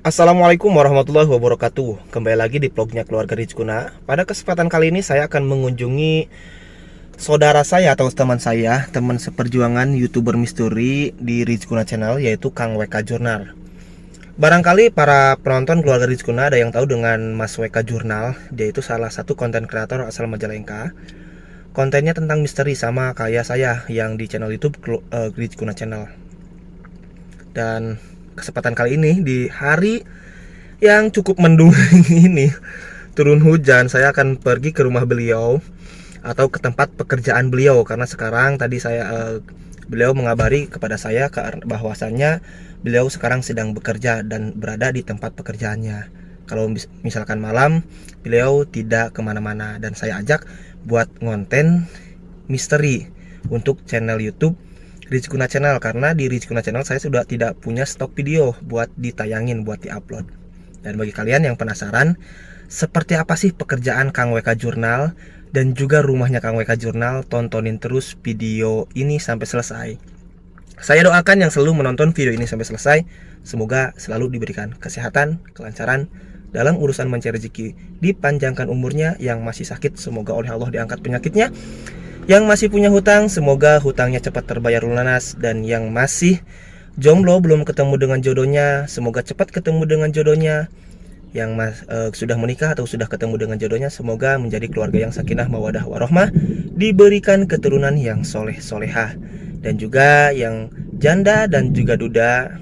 Assalamualaikum warahmatullahi wabarakatuh. Kembali lagi di vlognya keluarga Rizkuna. Pada kesempatan kali ini saya akan mengunjungi saudara saya atau teman saya, teman seperjuangan YouTuber misteri di Rizkuna Channel, yaitu Kang WK Jurnal. Barangkali para penonton keluarga Rizkuna ada yang tahu dengan Mas WK Jurnal. Dia itu salah satu konten kreator asal Majalengka. Kontennya tentang misteri sama kayak saya yang di channel YouTube Rizkuna Channel. Dan kesempatan kali ini di hari yang cukup mendung ini, turun hujan, saya akan pergi ke rumah beliau atau ke tempat pekerjaan beliau, karena sekarang tadi beliau mengabari kepada saya bahwasannya beliau sekarang sedang bekerja dan berada di tempat pekerjaannya. Kalau misalkan malam, beliau tidak kemana-mana, dan saya ajak buat ngonten misteri untuk channel YouTube Rizkuna Channel, karena di Rizkuna Channel saya sudah tidak punya stok video buat ditayangin, buat diupload. Dan bagi kalian yang penasaran seperti apa sih pekerjaan Kang WK Jurnal dan juga rumahnya Kang WK Jurnal, tontonin terus video ini sampai selesai. Saya doakan yang selalu menonton video ini sampai selesai, semoga selalu diberikan kesehatan, kelancaran dalam urusan mencari rezeki, dipanjangkan umurnya. Yang masih sakit, semoga oleh Allah diangkat penyakitnya. Yang masih punya hutang, semoga hutangnya cepat terbayar lunas. Dan yang masih jomblo, belum ketemu dengan jodohnya, semoga cepat ketemu dengan jodohnya. Yang sudah menikah atau sudah ketemu dengan jodohnya, semoga menjadi keluarga yang sakinah mawadah warohmah, diberikan keturunan yang soleh solehah. Dan juga yang janda dan juga duda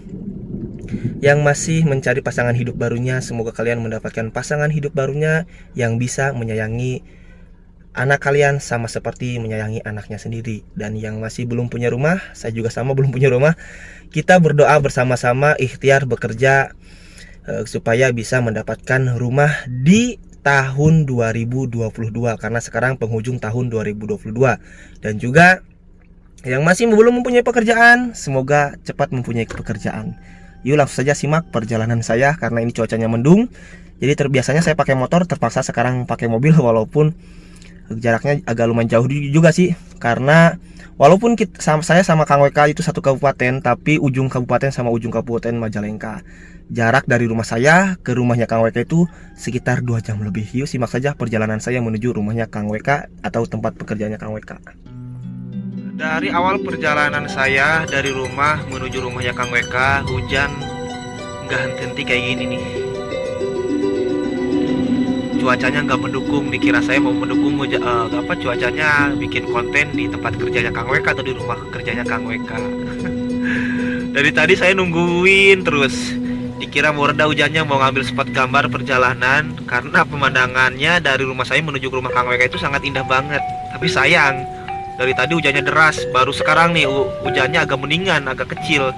yang masih mencari pasangan hidup barunya, semoga kalian mendapatkan pasangan hidup barunya yang bisa menyayangi anak kalian sama seperti menyayangi anaknya sendiri. Dan yang masih belum punya rumah, saya juga sama belum punya rumah, kita berdoa bersama-sama, ikhtiar bekerja supaya bisa mendapatkan rumah di tahun 2022, karena sekarang penghujung tahun 2022. Dan juga yang masih belum mempunyai pekerjaan, semoga cepat mempunyai pekerjaan. Yuk langsung saja simak perjalanan saya, karena ini cuacanya mendung. Jadi terbiasanya saya pakai motor, terpaksa sekarang pakai mobil, walaupun jaraknya agak lumayan jauh juga sih, karena walaupun saya sama Kang WK itu satu kabupaten, tapi ujung kabupaten sama ujung kabupaten Majalengka. Jarak dari rumah saya ke rumahnya Kang WK itu sekitar 2 jam lebih. Yuk simak saja perjalanan saya menuju rumahnya Kang WK atau tempat pekerjaannya Kang WK. Dari awal perjalanan saya dari rumah menuju rumahnya Kang WK, hujan nggak henti-henti kayak gini nih. Cuacanya nggak mendukung, dikira saya mau mendukung cuacanya bikin konten di tempat kerjanya Kang WK atau di rumah kerjanya Kang WK. Dari tadi saya nungguin terus, dikira mau reda hujannya, mau ngambil spot gambar perjalanan, karena pemandangannya dari rumah saya menuju ke rumah Kang WK itu sangat indah banget. Tapi sayang, dari tadi hujannya deras, baru sekarang nih hujannya agak mendingan, agak kecil.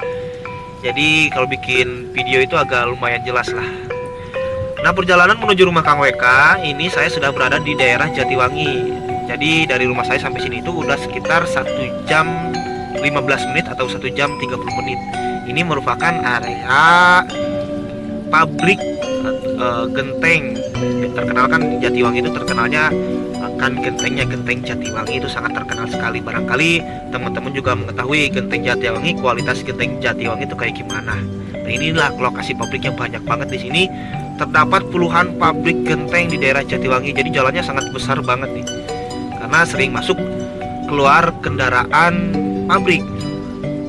Jadi kalau bikin video itu agak lumayan jelas lah. Nah, perjalanan menuju rumah Kang WK ini saya sudah berada di daerah Jatiwangi. Jadi dari rumah saya sampai sini itu udah sekitar 1 jam 15 menit atau 1 jam 30 menit. Ini merupakan area pabrik genteng. Terkenal kan Jatiwangi itu terkenalnya kan gentengnya, genteng Jatiwangi itu sangat terkenal sekali. Barangkali teman-teman juga mengetahui genteng Jatiwangi, kualitas genteng Jatiwangi itu kayak gimana. Nah, inilah lokasi pabriknya, banyak banget di sini. Terdapat puluhan pabrik genteng di daerah Jatiwangi. Jadi jalannya sangat besar banget nih, karena sering masuk keluar kendaraan pabrik,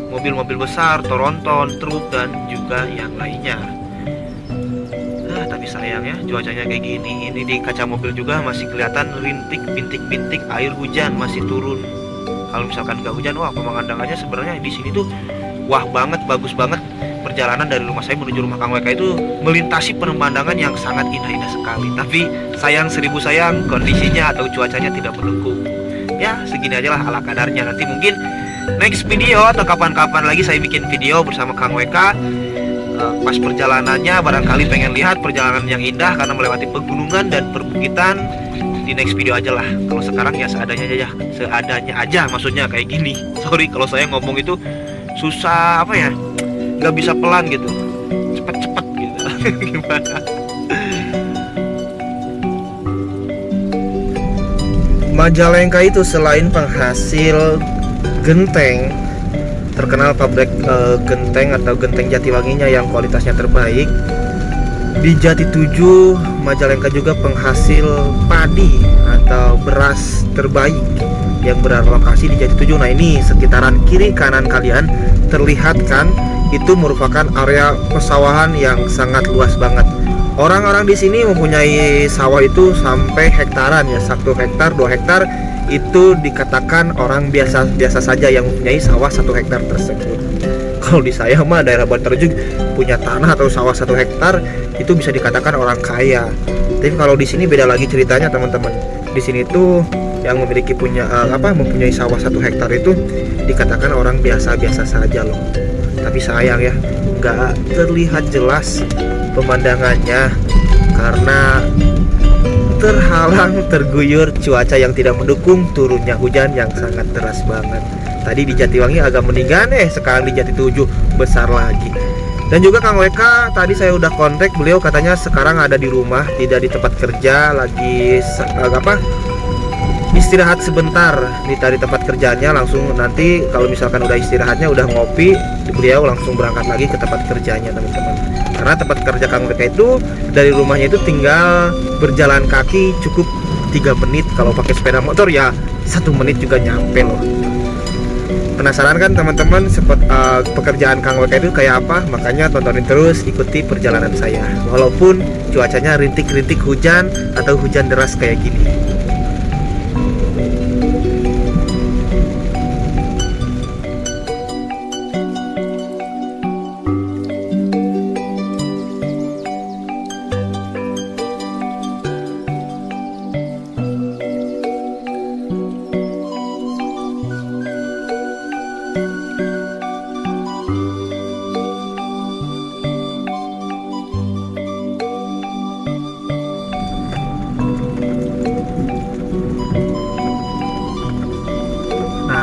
mobil-mobil besar, Tronton, truk, dan juga yang lainnya. Tapi sayang ya, cuacanya kayak gini. Ini di kaca mobil juga masih kelihatan rintik, bintik-bintik air hujan masih turun. Kalau misalkan nggak hujan, wah pemandangannya sebenarnya di sini tuh wah banget, bagus banget. Perjalanan dari rumah saya menuju rumah Kang WK itu melintasi pemandangan yang sangat indah-indah sekali. Tapi sayang, 1000 sayang, kondisinya atau cuacanya tidak mendukung. Ya segini aja lah ala kadarnya. Nanti mungkin next video atau kapan-kapan lagi saya bikin video bersama Kang WK pas perjalanannya. Barangkali pengen lihat perjalanan yang indah karena melewati pegunungan dan perbukitan. Di next video aja lah. Kalau sekarang ya seadanya aja maksudnya kayak gini. Sorry kalau saya ngomong itu susah, apa ya, nggak bisa pelan gitu, cepet-cepet gitu. Gimana? Majalengka itu selain penghasil genteng, terkenal pabrik genteng atau genteng Jatiwanginya yang kualitasnya terbaik, Di Jatitujuh, Majalengka juga penghasil padi atau beras terbaik yang berlokasi di Jatitujuh. Nah, ini sekitaran kiri kanan kalian terlihat kan, itu merupakan area pesawahan yang sangat luas banget. Orang-orang di sini mempunyai sawah itu sampai hektaran ya, 1 hektar, 2 hektar itu dikatakan orang biasa saja yang mempunyai sawah 1 hektar tersebut. Kalau di saya mah daerah Banterjug punya tanah atau sawah 1 hektar itu bisa dikatakan orang kaya. Tapi kalau di sini beda lagi ceritanya teman-teman. Di sini tuh yang memiliki mempunyai sawah 1 hektar itu dikatakan orang biasa-biasa saja loh. Tapi sayang ya, nggak terlihat jelas pemandangannya karena terhalang terguyur cuaca yang tidak mendukung, turunnya hujan yang sangat deras banget. Tadi di Jatiwangi agak mendingan, sekarang di Jatitujuh besar lagi. Dan juga Kang WK tadi saya udah kontak beliau, katanya sekarang ada di rumah, tidak di tempat kerja, lagi istirahat sebentar di tempat kerjanya. Langsung nanti kalau misalkan udah istirahatnya, udah ngopi, beliau langsung berangkat lagi ke tempat kerjanya teman-teman. Karena tempat kerja Kang WK itu dari rumahnya itu tinggal berjalan kaki cukup 3 menit. Kalau pakai sepeda motor ya 1 menit juga nyampe loh. Penasaran kan teman-teman pekerjaan Kang WK itu kayak apa? Makanya tontonin terus, ikuti perjalanan saya. Walaupun cuacanya rintik-rintik hujan atau hujan deras kayak gini.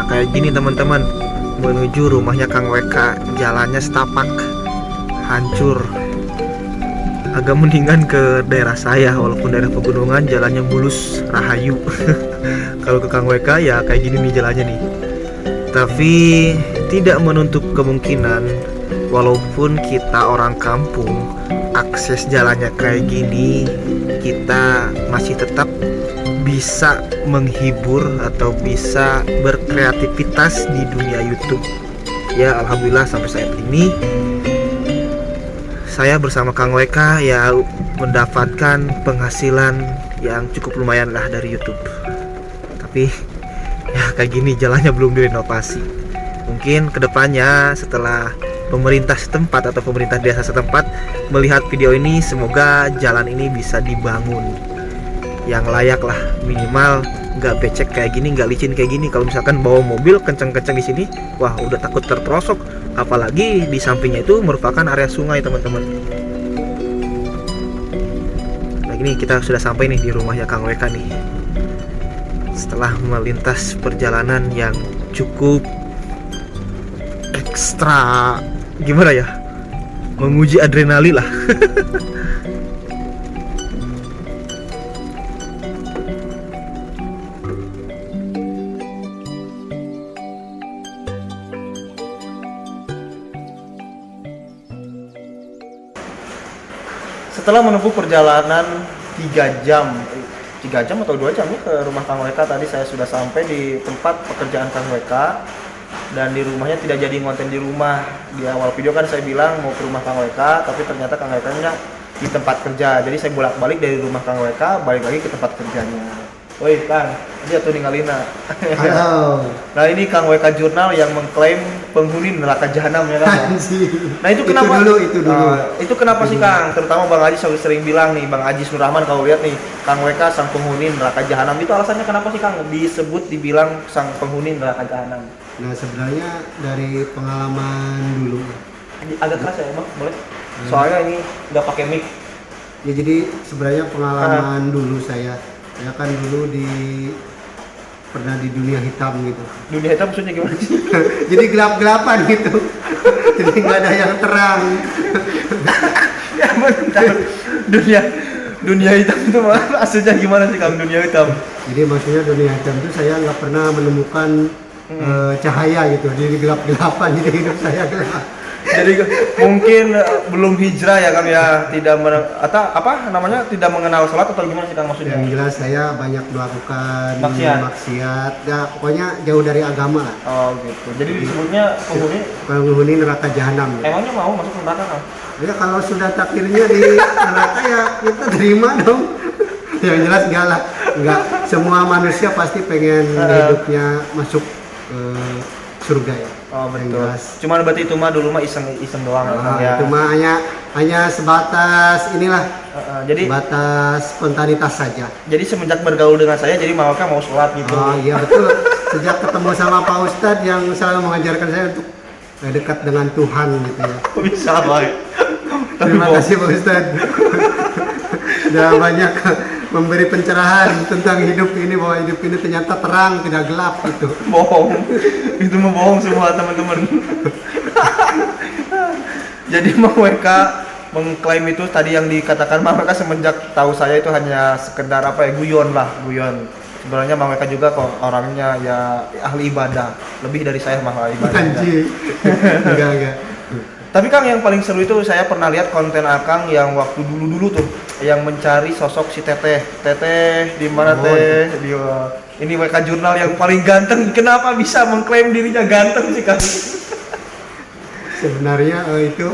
Kayak gini teman-teman, menuju rumahnya Kang WK, jalannya setapak, hancur. Agak mendingan ke daerah saya, walaupun daerah pegunungan jalannya mulus, rahayu. Kalau ke Kang WK ya kayak gini nih jalannya nih. Tapi tidak menutup kemungkinan, walaupun kita orang kampung, akses jalannya kayak gini, kita masih tetap bisa menghibur atau bisa berkreativitas di dunia YouTube. Ya alhamdulillah sampai saat ini saya bersama Kang WK ya mendapatkan penghasilan yang cukup lumayan lah dari YouTube. Tapi ya kayak gini jalannya belum direnovasi. Mungkin kedepannya setelah pemerintah setempat atau pemerintah desa setempat melihat video ini, semoga jalan ini bisa dibangun yang layak lah, minimal nggak becek kayak gini, nggak licin kayak gini. Kalau misalkan bawa mobil kenceng-kenceng di sini, wah udah takut terperosok. Apalagi di sampingnya itu merupakan area sungai teman-teman. Nah ini kita sudah sampai nih di rumahnya Kang WK nih. Setelah melintas perjalanan yang cukup ekstra, gimana ya, menguji adrenalin lah. Setelah menempuh perjalanan 3 jam atau 2 jam ya, ke rumah Kang WK, tadi saya sudah sampai di tempat pekerjaan Kang WK. Dan di rumahnya tidak jadi ngonten di rumah. Di awal video kan saya bilang mau ke rumah Kang WK, tapi ternyata Kang WK nya di tempat kerja. Jadi saya bolak-balik dari rumah Kang WK balik lagi ke tempat kerjanya. Woi Kang, dia tuh ninggalina. Halo. Nah ini Kang WK Jurnal yang mengklaim penghuni neraka jahanam ya kan? Nah itu kenapa? Itu dulu. Itu kenapa sih Kang? Terutama Bang Aji sering bilang nih, Bang Aji Nur Rahman kalau lihat nih, Kang WK sang penghuni neraka jahanam. Itu alasannya kenapa sih Kang dibilang sang penghuni neraka jahanam? Nah sebenarnya dari pengalaman dulu. Agak keras ya Bang, boleh? Soalnya ini nggak pakai mic. Ya jadi sebenarnya pengalaman dulu saya kan dulu pernah di dunia hitam gitu. Dunia hitam maksudnya gimana sih? Jadi gelap-gelapan gitu. Jadi nggak ada yang terang. Ya bentar. Dunia hitam itu maksudnya gimana sih Kang, dunia hitam? Jadi maksudnya dunia hitam itu saya nggak pernah menemukan cahaya gitu. Jadi gelap-gelapan, jadi hidup saya gelap. Jadi mungkin belum hijrah ya Kang ya, tidak atau apa namanya, tidak mengenal sholat atau gimana sih Kang maksudnya? Yang jelas saya banyak melakukan Maksiat. ya pokoknya jauh dari agama lah. Oh gitu. Jadi disebutnya penghuni neraka jahanam. Emangnya mau masuk neraka Kang? Ya kalau sudah takdirnya di neraka ya kita terima dong. Yang jelas enggak lah. Enggak semua manusia pasti pengen hidupnya masuk surga ya. Oh betul. Cuman berarti itu mah dulu mah iseng doang Kang ya. Itu mah hanya sebatas inilah. Jadi sebatas spontanitas saja. Jadi semenjak bergaul dengan saya, jadi mau sholat gitu. Oh iya betul. Sejak ketemu sama Pak Ustadz yang selalu mengajarkan saya untuk dekat dengan Tuhan gitu ya. Bisa baik. Terima kasih Pak Ustadz. Sudah banyak memberi pencerahan tentang hidup ini, bahwa hidup ini ternyata terang, tidak gelap gitu. Bohong. Itu mah bohong semua teman-teman. Jadi mereka mengklaim itu tadi yang dikatakan mereka semenjak tahu saya itu hanya sekedar apa ya, guyon. Sebenarnya mereka juga kok orangnya ya ahli ibadah, lebih dari saya mah ahli ibadah. Anjir. Enggak. Tapi Kang yang paling seru itu saya pernah lihat konten Akang yang waktu dulu tuh, yang mencari sosok si Teteh di mana Teh di ini WK Jurnal yang paling ganteng. Kenapa bisa mengklaim dirinya ganteng sih Kang? Sebenarnya itu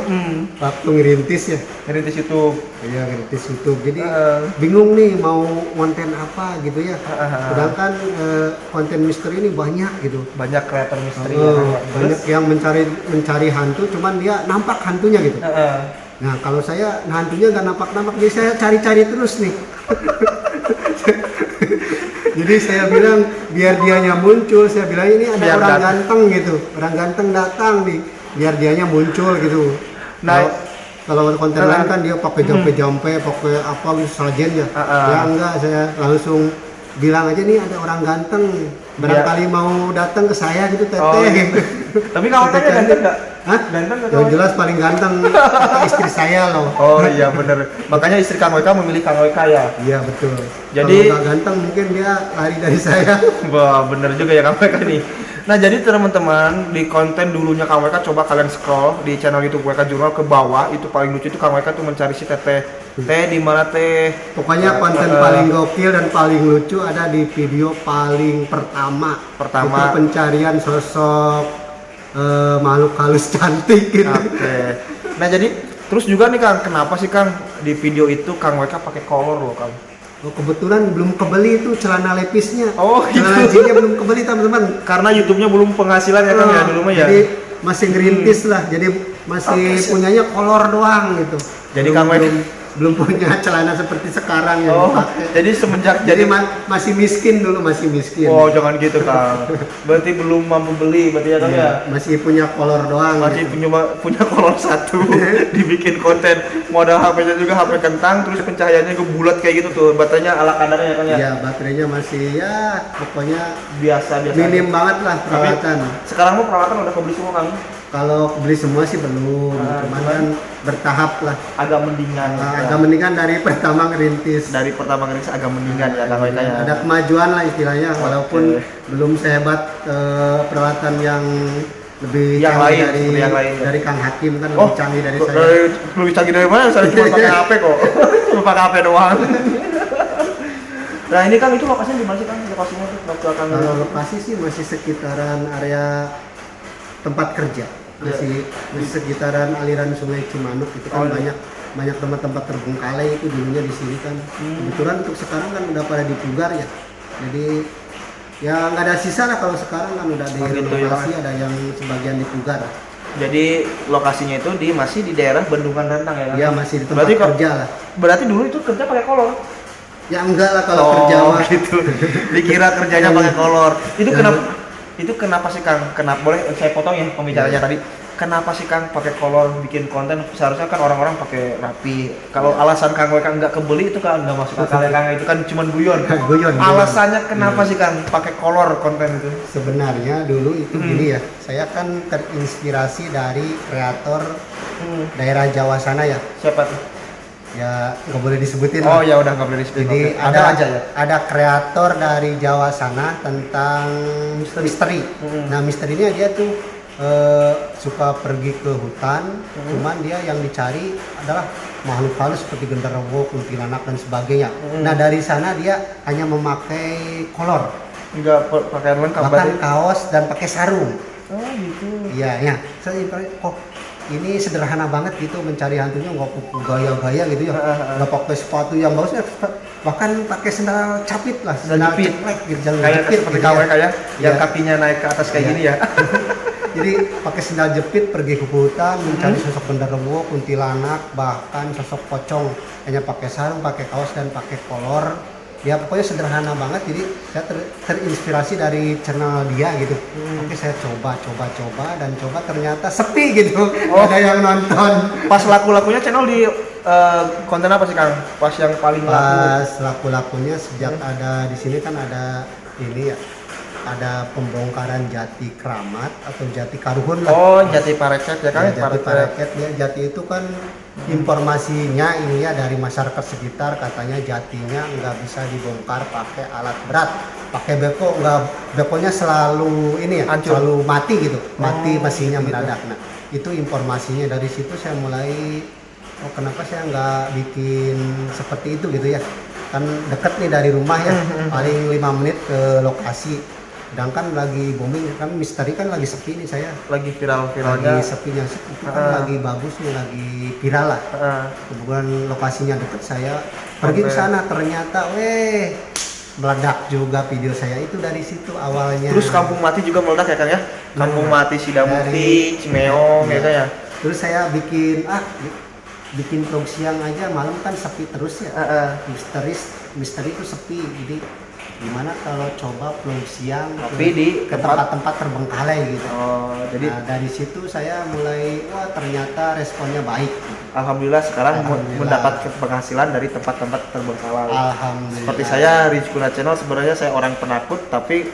waktu ngerintis ya. Ngerintis YouTube. Iya, ngerintis YouTube. Jadi bingung nih mau konten apa gitu ya. Sedangkan konten misteri ini banyak gitu. Banyak kreator misteri. Banyak yang mencari hantu, cuman dia nampak hantunya gitu. Nah kalau saya hantunya nggak nampak, jadi saya cari-cari terus nih. Jadi saya bilang biar dianya muncul, saya bilang ini ada biar orang ganteng gitu, orang ganteng datang nih, biar dianya muncul gitu. Nah kalau konten lain kan dia pakai jampe, pakai apa gitu sajennya. Ya enggak, saya langsung bilang aja nih ada orang ganteng, barangkali mau datang ke saya gitu Teteh. Gitu. Tapi kamu tanya ganteng nggak? Hah? Ganteng nggak? Yang jelas paling ganteng istri saya loh. Oh iya bener. Makanya istri Kang WK memilih Kang WK ya. Iya betul. Jadi kalau nggak ganteng mungkin dia lari dari saya. Wah bener juga ya Kang WK nih. Nah jadi teman-teman, di konten dulunya Kang WK coba kalian scroll di channel YouTube WK Jurnal ke bawah, itu paling lucu itu Kang WK tuh mencari si Teteh. Di mana Teh? Pokoknya konten paling gokil dan paling lucu ada di video paling pertama. Itu pencarian sosok makhluk halus cantik gitu. Oke. Nah jadi terus juga nih Kang, kenapa sih Kang di video itu Kang WK pakai kolor loh Kang? Oh, kebetulan belum kebeli itu celana lepisnya. Oh gitu. Celana jeansnya belum kebeli teman-teman. Karena YouTube-nya belum penghasilan ya Kang ya dulu mah ya. Jadi masih ngerintis lah. Jadi masih punyanya kolor doang gitu. Jadi Kang WK belum punya celana seperti sekarang yang dipakai. Jadi semenjak jadi masih miskin dulu, masih miskin. Oh jangan gitu Kang. Berarti belum mampu beli berarti ya Kang ya. Masih punya kolor doang. Masih gitu. punya kolor satu. Dibikin konten modal HP-nya juga HP kentang, terus pencahayaannya ke bulat kayak gitu tuh. Baterainya ala kadarnya ya Kang ya. Iya, baterainya masih ya pokoknya biasa. Minim banget lah perawatan. Sekarang mau perawatan udah kebeli semua Kang? Kalau beli semua sih belum, cuman kan bertahap lah. Agak mendingan. Agak mendingan dari pertama ngerintis. Dari pertama ngerintis agak mendingan ya Kang WK ya. Ada kemajuan lah istilahnya, walaupun belum sehebat perawatan yang lebih canggih dari Kang Hakim kan lebih canggih dari saya. Lebih canggih dari mana? Saya cuma pakai HP kok. Cuma pakai HP doang. Nah ini Kang, itu lokasinya di mana sih Kang? Lokasinya tuh lokasi sih masih sekitaran area tempat kerja, masih sekitaran aliran Sungai Cimanuk itu kan banyak tempat-tempat terbengkalai itu dulunya di sini kan. Kebetulan untuk sekarang kan udah pada dipugar ya, jadi ya nggak ada sisa lah. Kalau sekarang kan udah direnovasi, ada yang sebagian dipugar. Jadi lokasinya itu masih di daerah Bendungan Rentang ya kan? Iya, masih di tempat kerja lah. Berarti dulu itu kerja pakai kolor? Ya enggak lah kalau kerja gitu. Dikira kerjanya pakai kolor. Itu kenapa sih Kang? Kenapa, boleh saya potong ya pembicaranya tadi? Kenapa sih Kang pakai kolor bikin konten? Seharusnya kan orang-orang pakai rapi. Kalau alasan Kang WK nggak kebeli itu kan nggak masuk akal ya Kang, itu kan cuma guyon. Alasannya kenapa sih Kang pakai kolor konten itu? Sebenarnya dulu itu gini ya, saya kan terinspirasi dari kreator daerah Jawa sana ya. Siapa tuh? Ya nggak boleh disebutin. Oh ya udah nggak boleh disebutin. Jadi ada kreator dari Jawa sana tentang misteri. Nah misterinya dia tuh suka pergi ke hutan, cuman dia yang dicari adalah makhluk halus seperti genderuwo, kuntilanak dan sebagainya. Nah dari sana dia hanya memakai kolor, Enggak pakaian lengkap bahkan berarti. kaos dan pakai sarung. Oh gitu. Iya, ya. Saya kok ini sederhana banget gitu mencari hantunya, nggak gaya-gaya gitu ya, nggak pakai sepatu yang bagusnya, bahkan pakai sendal capit lah, Sendal jepit. ceklek gitu, jangan Kayak jepit seperti gitu KW ya. kayak yang Iya. kakinya naik ke atas kayak Iya. gini ya. Jadi pakai sendal jepit pergi ke hutan mencari sosok genderuwo, kuntilanak, bahkan sosok pocong, hanya pakai sarung, pakai kaos dan pakai kolor. Ya pokoknya sederhana banget. Jadi saya terinspirasi dari channel dia gitu. Oke, saya coba dan ternyata sepi gitu. Oh. Ada yang nonton. Pas laku-lakunya channel di konten apa sih Kang? Pas yang paling laku. Pas laku-lakunya sejak ada di sini kan ada ini ya. Ada pembongkaran Jati Kramat atau Jati Karuhun lah. Oh, Jati Parecet ya Kang? Ya, Jati Paraket ya, Jati itu kan informasinya ini ya dari masyarakat sekitar, katanya jatinya nggak bisa dibongkar pakai alat berat, pakai beko nggak, bekonya selalu ini ya, Hancur. selalu mati gitu, mati Oh, mesinnya gitu. mendadak. Nah itu informasinya, dari situ saya mulai, oh kenapa saya nggak bikin seperti itu gitu ya, kan deket nih dari rumah ya, paling 5 menit ke lokasi. Sedangkan lagi booming kan, misteri kan lagi sepi nih saya. Lagi viral-viralnya. Lagi sepinya sih, itu kan lagi bagus nih, lagi viral lah. Kebetulan lokasinya deket, saya pergi ke sana, ternyata meledak juga video saya itu dari situ awalnya. Terus Kampung Mati juga meledak ya Kang ya? Kampung Mati, Sidamuti, Cimeong Iya. gitu ya. Terus saya bikin vlog siang aja, malam kan sepi terus ya. Misteri itu sepi, jadi gimana kalau coba vlog siang Tapi di ke tempat-tempat terbengkalai gitu. Oh, jadi Nah, dari situ saya mulai, wah ternyata responnya baik. alhamdulillah sekarang Alhamdulillah. mendapat penghasilan dari tempat-tempat terbengkalai. Alhamdulillah. Seperti saya Rizkuna Channel, sebenarnya saya orang penakut, tapi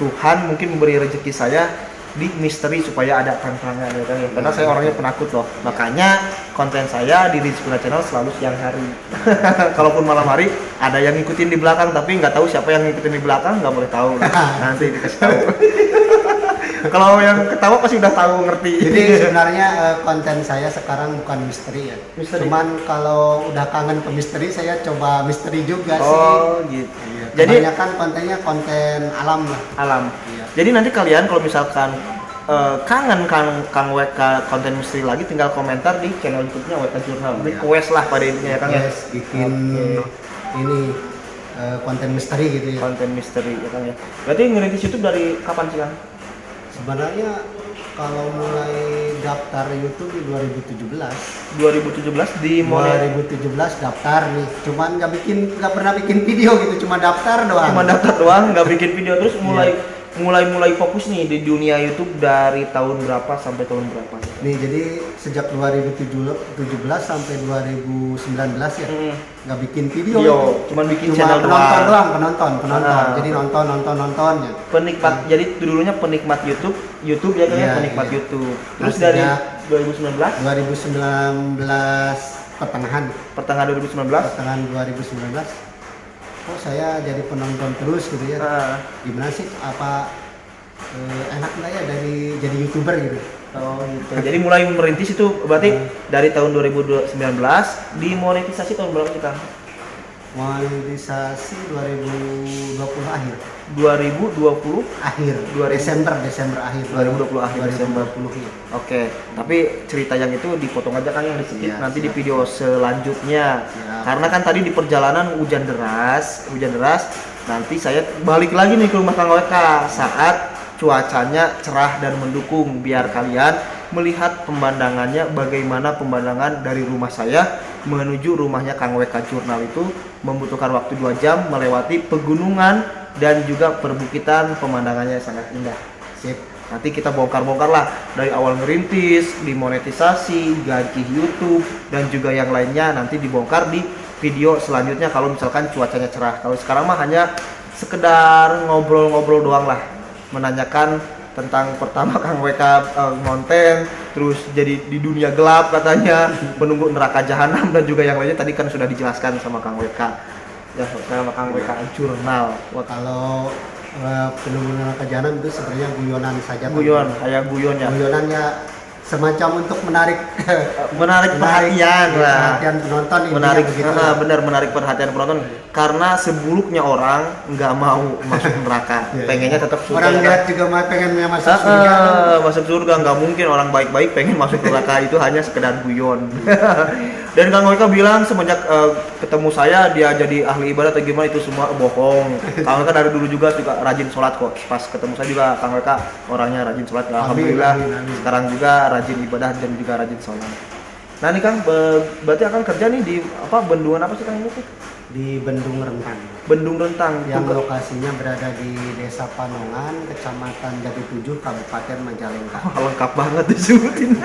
Tuhan mungkin memberi rezeki saya di misteri supaya ada tantangan ya kan? Karena saya orangnya penakut loh. Makanya konten saya di Rizkuna Channel selalu siang hari. Kalaupun malam hari ada yang ngikutin di belakang, tapi nggak tahu siapa yang ngikutin di belakang, nggak boleh tahu. Nanti dikasih tahu. Kalau yang ketawa pasti udah tahu, ngerti. Jadi sebenarnya konten saya sekarang bukan misteri ya. Misteri. Cuman kalau udah kangen ke misteri, saya coba misteri juga sih. Oh gitu. Iya, Jadi kebanyakan kontennya konten alam lah. alam. Iya. Jadi nanti kalian kalau misalkan kangen Kang WK konten misteri lagi, tinggal komentar di channel YouTube-nya WK Jurnal. Iya. Request lah pada intinya ya Kang ya. Yes, bikin Oke. ini konten misteri gitu ya. Konten misteri ya Kang ya. Berarti ngerintis YouTube dari kapan sih Kang? Sebenarnya kalau mulai daftar YouTube di 2017. 2017 di Monet. 2017 daftar nih, cuman nggak pernah bikin video gitu, cuma daftar doang. Cuma daftar doang, nggak bikin video. Terus mulai fokus nih di dunia YouTube dari tahun berapa sampai tahun berapa? Nih jadi sejak 2017 sampai 2019 ya, nggak bikin video. Cuman bikin Cuma channel penonton doang. doang, penonton. Ah. Jadi nontonnya. Penikmat, jadi dulunya penikmat YouTube ya kan ya, Iya, penikmat iya. YouTube. Nah, Terus dari sejak 2019, 2019 pertengahan pertengahan 2019. 2019, kok saya jadi penonton terus gitu ya. Gimana sih, apa enak nggak ya jadi YouTuber gitu. Oh gitu. Jadi mulai merintis itu berarti dari tahun 2019, dimonetisasi tahun berapa kita? Monetisasi 2020 akhir. 2020 Akhir. 2000. Desember akhir. 2020 akhir, Desember. 2020 ya. Oke, tapi cerita yang itu dipotong aja kan, yang di Iya, nanti di siap. video selanjutnya. Siap. Karena kan tadi di perjalanan hujan deras. Nanti saya balik lagi nih ke rumah Kang WK saat cuacanya cerah dan mendukung, biar kalian melihat pemandangannya, bagaimana pemandangan dari rumah saya menuju rumahnya Kang WK Jurnal itu membutuhkan waktu 2 jam melewati pegunungan dan juga perbukitan, pemandangannya sangat indah. Sip. Nanti kita bongkar-bongkar lah dari awal ngerintis, dimonetisasi, gaji YouTube dan juga yang lainnya, nanti dibongkar di video selanjutnya kalau misalkan cuacanya cerah. Kalau sekarang mah hanya sekedar ngobrol-ngobrol doang lah, menanyakan tentang pertama Kang WK konten, terus jadi di dunia gelap katanya, menunggu neraka jahanam dan juga yang lainnya tadi kan sudah dijelaskan sama Kang WK. Ya, sama Kang WK Jurnal. Kalau Fenomena kejangan itu sebenarnya guyonan saja. Guyon, kayak guyon ya. Guyonannya semacam untuk menarik perhatian lah. perhatian penonton, intinya Menarik, begitu. benar menarik perhatian penonton karena sebuluknya orang nggak mau masuk neraka, Iya. pengennya tetap surga. Orang jahat juga pengennya masuk surga. Masuk surga nggak mungkin, orang baik-baik pengen masuk neraka, itu hanya sekedar guyon. Dan Kang Weka bilang semenjak ketemu saya dia jadi ahli ibadah atau gimana, itu semua bohong. Kang Weka dari dulu juga rajin sholat kok. Pas ketemu saya juga Kang Weka orangnya rajin sholat. Alhamdulillah. Amin. Sekarang juga rajin ibadah dan juga rajin sholat. Nah ini Kang, berarti akan kerja nih di bendungan apa sih Kang ini? Di Bendung Rentang. Bendung Rentang. Yang lokasinya berada di Desa Panongan, Kecamatan Jati 7, Kabupaten Majalengka. Lengkap banget disebutin.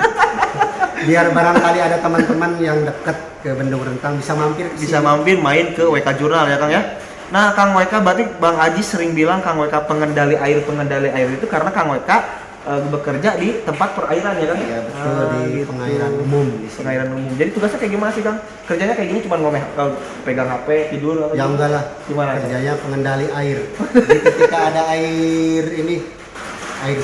Biar barangkali ada teman-teman yang dekat ke Bendung Rentang bisa mampir ke Bisa sini. mampir main ke WK Jurnal ya Kang ya. Nah Kang Weka, berarti Bang Aji sering bilang Kang Weka pengendali air itu karena Kang Weka bekerja di tempat perairan ya Kang? Iya betul, di pengairan umum di sini. Pengairan umum. Jadi tugasnya kayak gimana sih Kang? Kerjanya kayak gini cuma pegang HP, tidur apa? Ya enggak lah, Gimana? kerjanya pengendali air. Jadi ketika ada air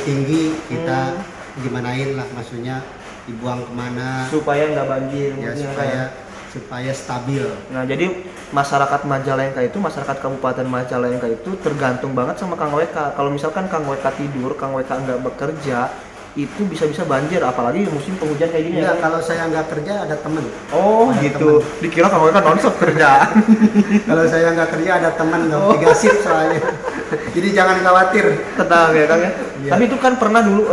tinggi, kita gimanain lah, maksudnya dibuang kemana Supaya nggak banjir. ya, maksudnya, supaya stabil. Nah, jadi masyarakat Majalengka itu, masyarakat Kabupaten Majalengka itu tergantung banget sama Kang Weka. Kalau misalkan Kang Weka tidur, Kang Weka nggak bekerja, itu bisa-bisa banjir, apalagi musim penghujan kayak gini Enggak, ya. kalau saya nggak kerja ada temen. Oh, Ada gitu. Dikira Kang Weka nonstop kerja. Kalau saya nggak kerja ada temen dong, 3 shift soalnya. Jadi jangan khawatir. Tenang ya Kang ya. Iya. Tapi itu kan pernah dulu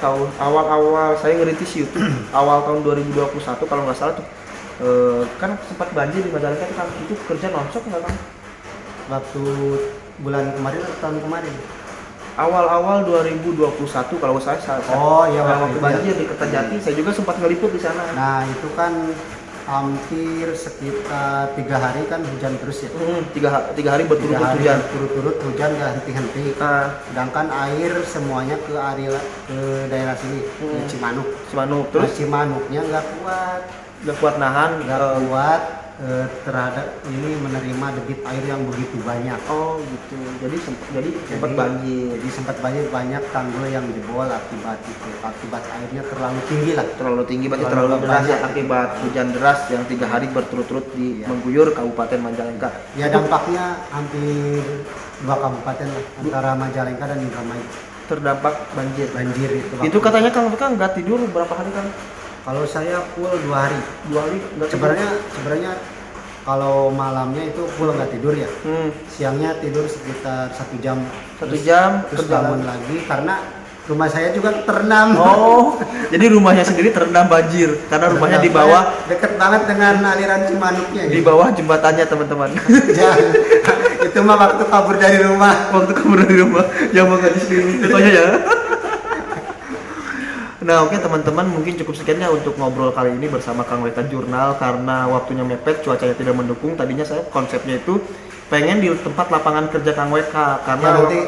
tahun awal-awal saya ngerintis YouTube, awal tahun 2021 kalau nggak salah tuh. Kan sempat banjir di Majalengka tuh Kang, itu kerja nonstop nggak Kang? Waktu bulan kemarin atau tahun kemarin? Awal-awal 2021 kalau saya Oh, iya, waktu waktu itu banjir di Kertajati, saya juga sempat ngeliput di sana. Nah itu kan hampir sekitar 3 hari kan hujan terus ya. Tiga hari 3 berturut-turut hari hujan. berturut-turut hujan nggak henti-henti. Nah, Sedangkan air semuanya ke daerah sini, ke Cimanuk. Cimanuk Terus terus Cimanuknya nggak kuat nahan. kuat terhadap ini menerima debit air yang begitu banyak. Oh gitu. Jadi sempat banjir. Jadi sempat banyak tanggul yang jebol akibat airnya terlalu tinggi lah. Terlalu tinggi, berarti Terlalu terlalu deras banyak. akibat hujan deras yang 3 hari berturut-turut Iya. mengguyur Kabupaten Majalengka. Ya dampaknya hampir 2 kabupaten lah, antara Majalengka dan Indramayu. Terdampak banjir. Banjir itu. Itu katanya Kang Weka nggak tidur berapa hari Kang? Kalau saya full 2 hari. 2 hari nggak tidur. Sebenarnya kalau malamnya itu full nggak tidur ya. Siangnya tidur sekitar 1 jam. 1 jam Terus kerja. bangun lagi karena rumah saya juga terendam. Oh, jadi rumahnya sendiri terendam banjir karena rumahnya di bawah Deket banget dengan aliran Cimanuknya. di bawah jembatannya teman-teman. Jangan. Itu mah waktu kabur dari rumah. Waktu kamu dari rumah yang mau di sini contohnya ya. Nah oke teman-teman, mungkin cukup sekian ya untuk ngobrol kali ini bersama Kang Weka Jurnal, karena waktunya mepet, cuacanya tidak mendukung. Tadinya saya konsepnya itu pengen di tempat lapangan kerja Kang Weka, karena Ya, nanti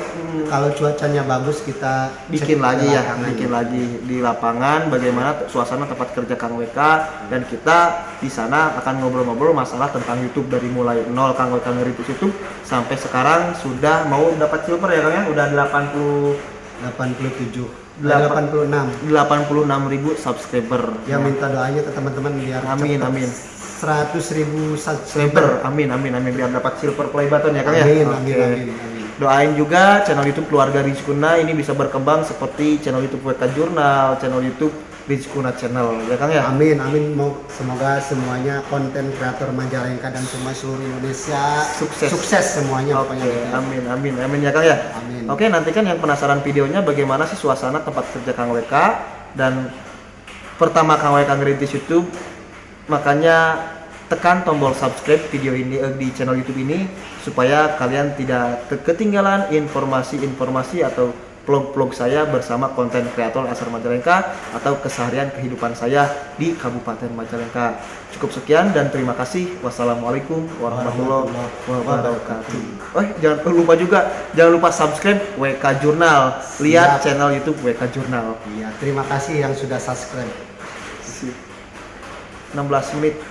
kalau cuacanya bagus kita bikin cek lagi ke ya, lapangan. bikin lagi di lapangan bagaimana suasana tempat kerja Kang Weka, dan kita di sana akan ngobrol-ngobrol masalah tentang YouTube dari mulai nol Kang Weka ngerintis YouTube sampai sekarang sudah mau dapat silver ya Kang ya, udah 87 86.000 subscriber. Ya minta doanya ke teman-teman biar Amin, cepet amin. 100.000 Silver, subscriber. amin biar dapat silver play button ya Kang ya. Amin, Oke. amin. Doain juga channel YouTube Keluarga Rizkuna ini bisa berkembang seperti channel YouTube Weka Jurnal, channel YouTube Rizkuna Channel ya Kang ya. Amin. Semoga semuanya konten kreator Majalengka dan semua seluruh Indonesia Sukses. semuanya Oke, pokoknya. amin ya Kang ya. Amin. Oke, nantikan yang penasaran videonya bagaimana sih suasana tempat kerja Kang Weka, dan pertama Kang Weka ngerintis YouTube, makanya tekan tombol subscribe video ini di channel YouTube ini supaya kalian tidak ketinggalan informasi-informasi atau vlog-vlog saya bersama konten kreator asal Majalengka atau keseharian kehidupan saya di Kabupaten Majalengka. Cukup sekian dan terima kasih. Wassalamualaikum warahmatullahi wabarakatuh. Jangan lupa subscribe WK Jurnal. Lihat Siap. channel YouTube WK Jurnal. Iya, terima kasih yang sudah subscribe. 16 menit.